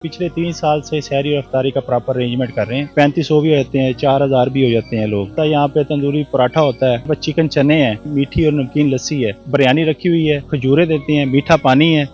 पिछले 3 साल से सहरी और अफ्तारी का प्रॉपर अरेंजमेंट कर रहे हैं। 3500 भी हो जाते हैं, 4000 भी हो जाते हैं लोग। तो यहाँ पे तंदूरी पराठा होता है, चिकन चने हैं, मीठी और नमकीन लस्सी है, बिरयानी रखी हुई है, खजूरें देते हैं, मीठा पानी है।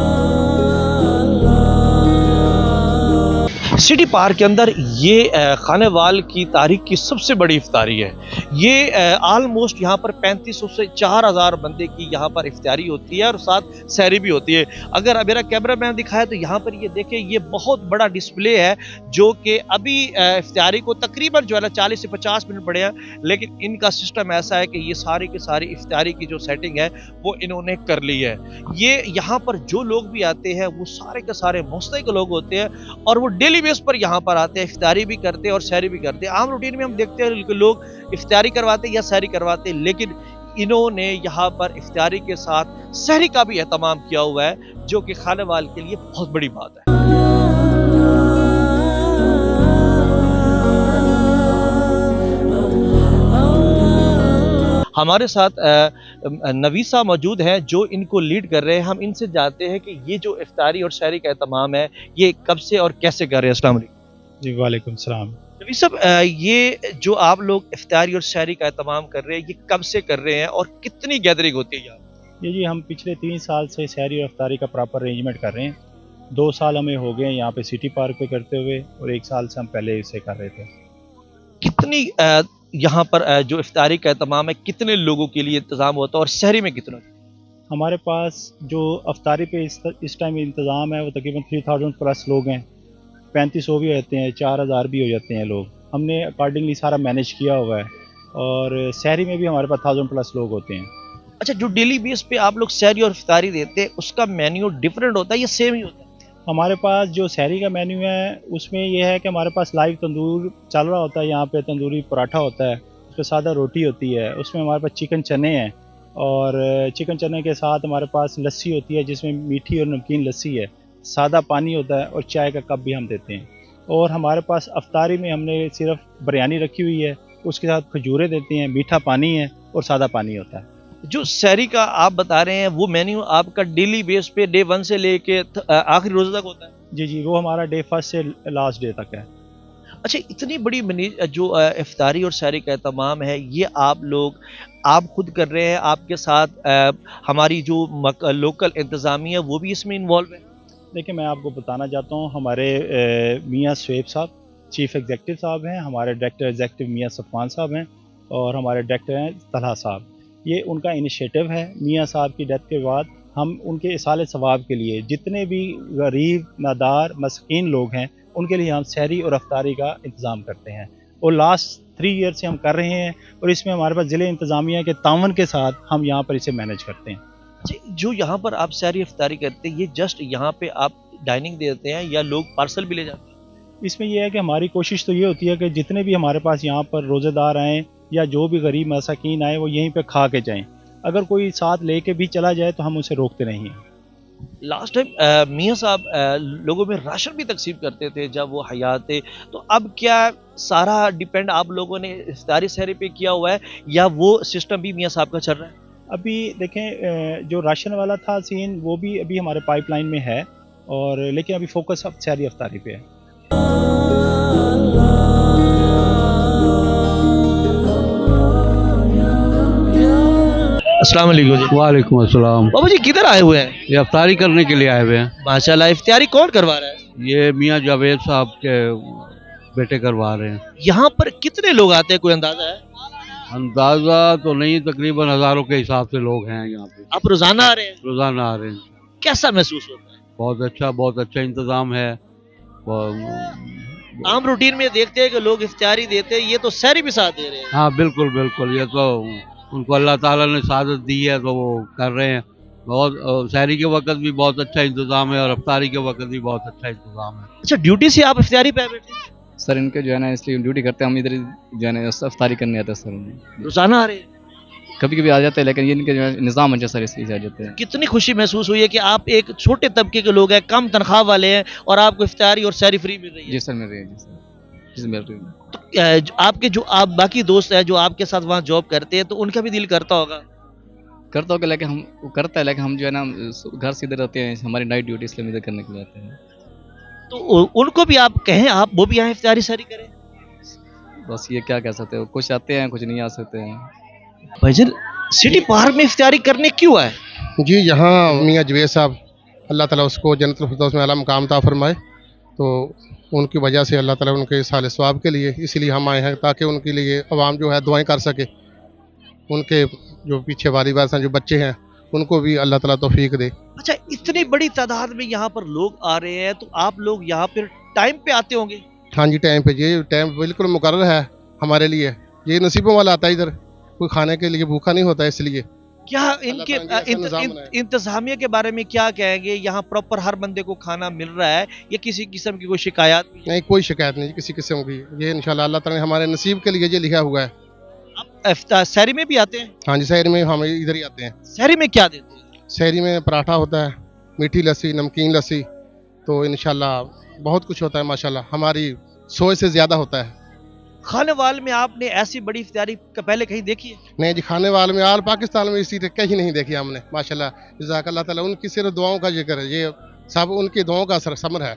सिटी पार्क के अंदर ये खानेवाल की तारीख की सबसे बड़ी इफ्तारी है। ये ऑलमोस्ट यहाँ पर 3500 से 4000 बंदे की यहाँ पर इफ्तारी होती है और साथ सहरी भी होती है। अगर मेरा कैमरा मैन दिखाया तो यहाँ पर ये देखें, ये बहुत बड़ा डिस्प्ले है जो कि अभी इफ्तारी को तकरीबन जो है ना 40 से 50 मिनट पड़े हैं, लेकिन इनका सिस्टम ऐसा है कि ये सारी की सारी इफ्तारी की जो सेटिंग है वो इन्होंने कर ली है। ये यहाँ पर जो लोग भी आते हैं वो सारे के सारे मुस्तहिक लोग होते हैं और वो डेली बेस पर यहाँ पर आते हैं, इफ्तारी भी करते हैं और सहरी भी करते हैं। आम रूटीन में हम देखते हैं कि लोग इफ्तारी करवाते हैं या सहरी करवाते हैं, लेकिन इन्होंने यहाँ पर इफ्तारी के साथ सहरी का भी एहतमाम किया हुआ है, जो कि खानेवाल के लिए बहुत बड़ी बात है। हमारे साथ नवीसा मौजूद हैं जो इनको लीड कर रहे हैं। हम इनसे जानते हैं कि ये जो इफ्तारी और सहरी का एहतमाम है ये कब से और कैसे कर रहे हैं। अस्सलाम वालेकुम। जी वालेकुम सलाम। नवीसा, ये जो आप लोग इफ्तारी और सहरी का एहतमाम कर रहे हैं ये कब से कर रहे हैं और कितनी गैदरिंग होती है यहाँ? जी हम पिछले 3 साल से सहरी और अफ्तारी का प्रॉपर अरेंजमेंट कर रहे हैं। 2 साल हमें हो गए यहाँ पे सिटी पार्क पे करते हुए, और 1 साल से हम पहले इसे कर रहे थे। कितनी यहाँ पर जो इफ्तारी का एहतमाम है कितने लोगों के लिए इंतजाम होता है और सहरी में कितना? हमारे पास जो अफ्तारी पे इस टाइम इंतज़ाम है वो तकरीबन 3000 प्लस लोग हैं। 3500 भी हो जाते हैं, 4000 भी हो जाते हैं लोग। हमने अकॉर्डिंगली सारा मैनेज किया हुआ है, और शहरी में भी हमारे पास 1000 प्लस लोग होते हैं। अच्छा, जो डेली बेस पे आप लोग सहरी और इफ्तारी देते हैं उसका मेन्यू डिफरेंट होता है या सेम ही होता है? हमारे पास जो शहरी का मेन्यू है उसमें यह है कि हमारे पास लाइव तंदूर चल रहा होता है। यहाँ पे तंदूरी पराठा होता है, उस पर सादा रोटी होती है, उसमें हमारे पास चिकन चने हैं, और चिकन चने के साथ हमारे पास लस्सी होती है जिसमें मीठी और नमकीन लस्सी है, सादा पानी होता है, और चाय का कप भी हम देते हैं। और हमारे पास अफ्तारी में हमने सिर्फ बिरयानी रखी हुई है, उसके साथ खजूरें देते हैं, मीठा पानी है और सादा पानी होता है। जो सहरी का आप बता रहे हैं वो मेन्यू आपका डेली बेस पे डे 1 से लेके आखिरी रोजे तक होता है? जी वो हमारा डे 1 से लास्ट डे तक है। अच्छा, इतनी बड़ी जो इफ्तारी और सहरी का एहतमाम है ये आप खुद कर रहे हैं, आपके साथ हमारी जो लोकल इंतज़ामिया वो भी इसमें इन्वॉल्व है? देखिए मैं आपको बताना चाहता हूँ, हमारे मियाँ शुएब साहब चीफ़ एग्जेक्टिव साहब हैं, हमारे डायरेक्टर एग्जेक्टिव मियाँ सफ़वान साहब हैं, और हमारे डायरेक्टर हैं तलहा साहब। ये उनका इनिशिएटिव है। मियाँ साहब की डेथ के बाद हम उनके इसाले सवाब के लिए जितने भी गरीब, नादार, मस्कीन लोग हैं उनके लिए हम सहरी और अफ्तारी का इंतज़ाम करते हैं, और लास्ट 3 ईयर से हम कर रहे हैं, और इसमें हमारे पास ज़िले इंतज़ामिया के तावन के साथ हम यहाँ पर इसे मैनेज करते हैं। जो यहाँ पर आप सहरी इफ्तारी करते हैं ये जस्ट यहाँ पे आप डाइनिंग देते हैं या लोग पार्सल भी ले जाते हैं? इसमें यह है कि हमारी कोशिश तो ये होती है कि जितने भी हमारे पास यहाँ पर रोज़ेदार आएँ या जो भी गरीब मसाकीन आए वो यहीं पे खा के जाएं। अगर कोई साथ लेके भी चला जाए तो हम उसे रोकते नहीं हैं। लास्ट टाइम मियाँ साहब लोगों में राशन भी तकसीम करते थे जब वो हयात थे, तो अब क्या सारा डिपेंड आप लोगों ने इफ्तारी सहरी पे किया हुआ है या वो सिस्टम भी मियाँ साहब का चल रहा है? अभी देखें, जो राशन वाला था सीन वो भी अभी हमारे पाइपलाइन में है, और लेकिन अभी फोकस अब सहरी अफ्तारी पे है। अस्सलाम वालेकुम जी। वालेकुम अस्सलाम। बाबू जी किधर आए हुए हैं? ये अफ्तारी करने के लिए आए हुए हैं। माशाल्लाह, इफ्तारी कौन करवा रहा है? ये मियाँ जावेद साहब के बेटे करवा रहे हैं। यहाँ पर कितने लोग आते हैं, कोई अंदाजा है? अंदाजा तो नहीं, तकरीबन हजारों के हिसाब से लोग हैं यहाँ पे। आप रोजाना आ रहे हैं? रोजाना आ रहे हैं। कैसा महसूस होता है? बहुत अच्छा इंतजाम है। आम रूटीन में देखते हैं कि लोग इफ्तारी देते हैं, ये तो सहरी भी साथ दे रहे हैं। हाँ बिल्कुल, ये तो उनको अल्लाह ताला ने सादत दी है तो वो कर रहे हैं। बहुत सहरी के वक्त भी बहुत अच्छा इंतजाम है और अफ्तारी के वक्त भी बहुत अच्छा इंतजाम है। अच्छा, ड्यूटी से आप इफ्तारी पे बैठे हैं? सर इनके जो है ना इसलिए ड्यूटी करते हैं, हम इधर जो है ना अफ्तारी करने आते हैं सर। रोजाना आ रहे हैं? कभी कभी आ जाते हैं, लेकिन ये इनके जो है निज़ाम अच्छा सर इसलिए आ जाते हैं। कितनी खुशी महसूस हुई है कि आप एक छोटे तबके के लोग हैं, कम तनख्वाह वाले हैं, और आपको इफ्तारी और सहरी फ्री मिल रही है? जी सर मिल रही है, जी सर मिल रही है। तो आपके जो आप बाकी दोस्त हैं जो आपके साथ वहाँ जॉब करते हैं तो उनका भी दिल करता होगा? करता होगा, लेकिन हम जो है ना घर से इधर रहते हैं, हमारी नाइट ड्यूटी इसलिए हम इधर करने के लिए आते हैं। तो उनको भी आप कहें, आप वो भी यहाँ इफ्तारी सारी करें। बस ये क्या कह सकते हो, कुछ आते हैं कुछ नहीं आ सकते हैं। भाईजान सिटी पार्क में इफ्तारी करने क्यों आए? जी, यहाँ मियाँ जवेद साहब, अल्लाह ताला उसको जन्नतुल फिरदौस में आला मकाम अता फरमाए, तो उनकी वजह से अल्लाह ताला उनके साले सवाब के लिए इसलिए हम आए हैं, ताकि उनके लिए अवाम जो है दुआएं कर सके। उनके जो पीछे वाली वारस हैं, जो बच्चे हैं, उनको भी अल्लाह ताला तौफीक दे। अच्छा, इतनी बड़ी तादाद में यहाँ पर लोग आ रहे हैं, तो आप लोग यहाँ पर टाइम पे आते होंगे? हाँ जी, टाइम पे, ये टाइम बिल्कुल मुकर्रर है हमारे लिए। ये नसीबों वाला आता है इधर, कोई खाने के लिए भूखा नहीं होता, इसलिए। क्या इनके अल्लाह ताला ने ऐसा निज़ाम बनाया। इंतजामिया के बारे में क्या कहेंगे? यहाँ प्रॉपर हर बंदे को खाना मिल रहा है या किसी किस्म की कोई शिकायत भी? नहीं, कोई शिकायत नहीं किसी किस्म की। ये इंशाल्लाह अल्लाह ताला ने हमारे नसीब के लिए ये लिखा हुआ है। आप सहरी में भी आते हैं? हाँ जी, शहर में हम इधर ही आते हैं। सहरी में क्या देते हैं? शहरी में पराठा होता है, मीठी लस्सी, नमकीन लस्सी, तो इंशाल्लाह बहुत कुछ होता है माशाल्लाह, हमारी सोच से ज़्यादा होता है। खानेवाल में आपने ऐसी बड़ी इफ्तारी पहले कहीं देखी है? नहीं जी, खाने वाले में आल पाकिस्तान में इसी कहीं नहीं देखी हमने माशाल्लाह। जज़ाकल्लाह ताला, उनकी सिर्फ दुआओं का जिक्र है, ये सब उनकी दुआओं का असर समर है।